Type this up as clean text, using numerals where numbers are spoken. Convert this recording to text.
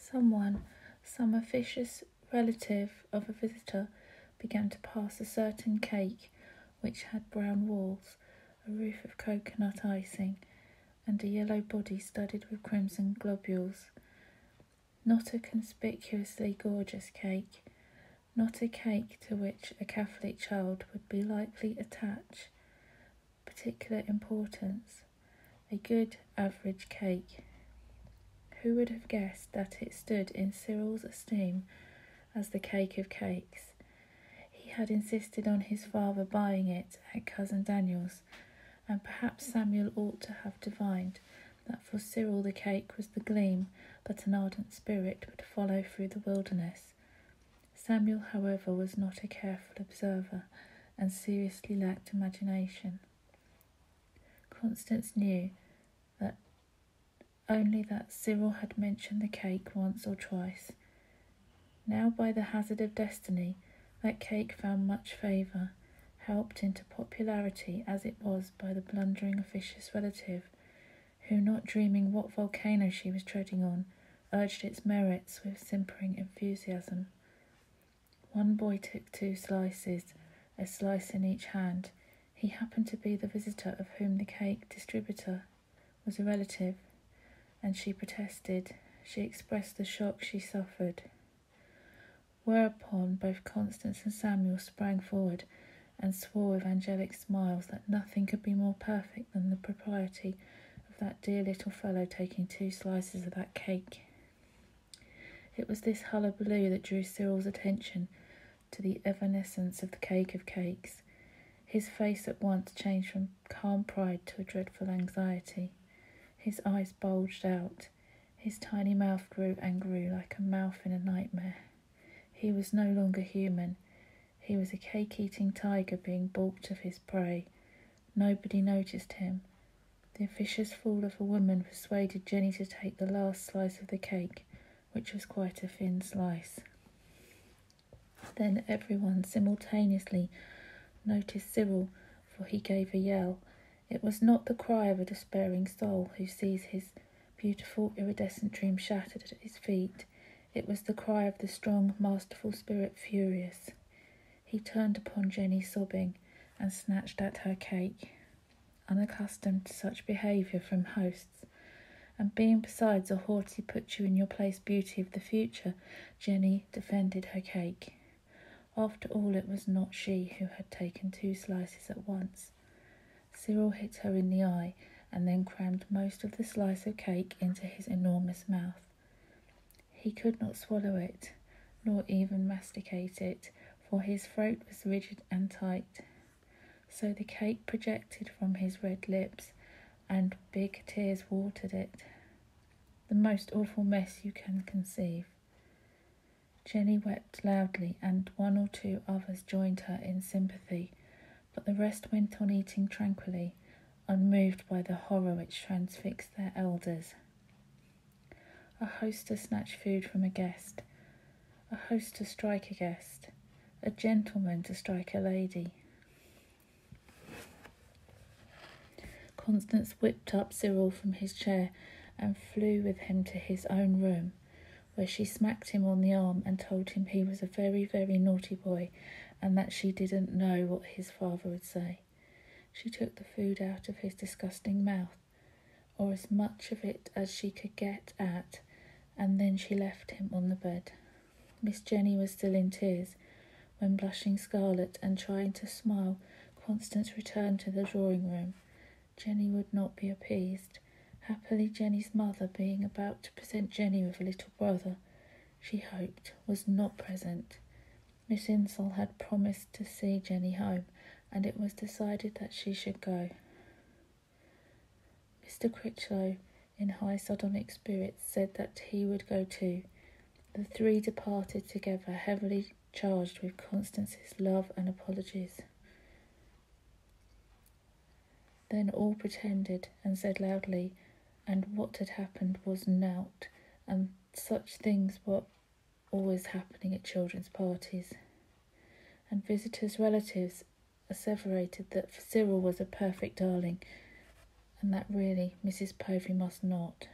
some officious relative of a visitor, began to pass a certain cake which had brown walls, a roof of coconut icing, and a yellow body studded with crimson globules. Not a conspicuously gorgeous cake, not a cake to which a Catholic child would be likely attach particular importance. A good average cake. Who would have guessed that it stood in Cyril's esteem as the cake of cakes? He had insisted on his father buying it at Cousin Daniel's, and perhaps Samuel ought to have divined that for Cyril the cake was the gleam that an ardent spirit would follow through the wilderness. Samuel, however, was not a careful observer, and seriously lacked imagination. Constance knew only that Cyril had mentioned the cake once or twice. Now, by the hazard of destiny, that cake found much favour, helped into popularity as it was by the blundering officious relative, who, not dreaming what volcano she was treading on, urged its merits with simpering enthusiasm. One boy took 2 slices, a slice in each hand. He happened to be the visitor of whom the cake distributor was a relative, and she protested. She expressed the shock she suffered. Whereupon both Constance and Samuel sprang forward and swore with angelic smiles that nothing could be more perfect than the propriety of that dear little fellow taking 2 slices of that cake. It was this hullabaloo that drew Cyril's attention to the evanescence of the cake of cakes. His face at once changed from calm pride to a dreadful anxiety. His eyes bulged out. His tiny mouth grew and grew like a mouth in a nightmare. He was no longer human. He was a cake-eating tiger being balked of his prey. Nobody noticed him. The officious fool of a woman persuaded Jenny to take the last slice of the cake, which was quite a thin slice. Then everyone simultaneously noticed Cyril, for he gave a yell. It was not the cry of a despairing soul who sees his beautiful iridescent dream shattered at his feet. It was the cry of the strong, masterful spirit furious. He turned upon Jenny sobbing and snatched at her cake. Unaccustomed to such behaviour from hosts, and being besides a haughty put-you-in-your-place beauty of the future, Jenny defended her cake. After all, it was not she who had taken 2 slices at once. Cyril hit her in the eye, and then crammed most of the slice of cake into his enormous mouth. He could not swallow it, nor even masticate it, for his throat was rigid and tight. So the cake projected from his red lips, and big tears watered it. The most awful mess you can conceive. Jenny wept loudly, and 1 or 2 others joined her in sympathy, but the rest went on eating tranquilly, unmoved by the horror which transfixed their elders. A host to snatch food from a guest, a host to strike a guest, a gentleman to strike a lady. Constance whipped up Cyril from his chair and flew with him to his own room, where she smacked him on the arm and told him he was a very, very naughty boy, and that she didn't know what his father would say. She took the food out of his disgusting mouth, or as much of it as she could get at, and then she left him on the bed. Miss Jenny was still in tears, when, blushing scarlet and trying to smile, Constance returned to the drawing-room. Jenny would not be appeased. Happily, Jenny's mother, being about to present Jenny with a little brother, she hoped, was not present. Miss Insull had promised to see Jenny home, and it was decided that she should go. Mr. Critchlow, in high sardonic spirits, said that he would go too. The 3 departed together, heavily charged with Constance's love and apologies. Then all pretended and said loudly, and what had happened was naught, and such things were always happening at children's parties. And visitors' relatives asseverated that Cyril was a perfect darling, and that really Mrs. Povey must not.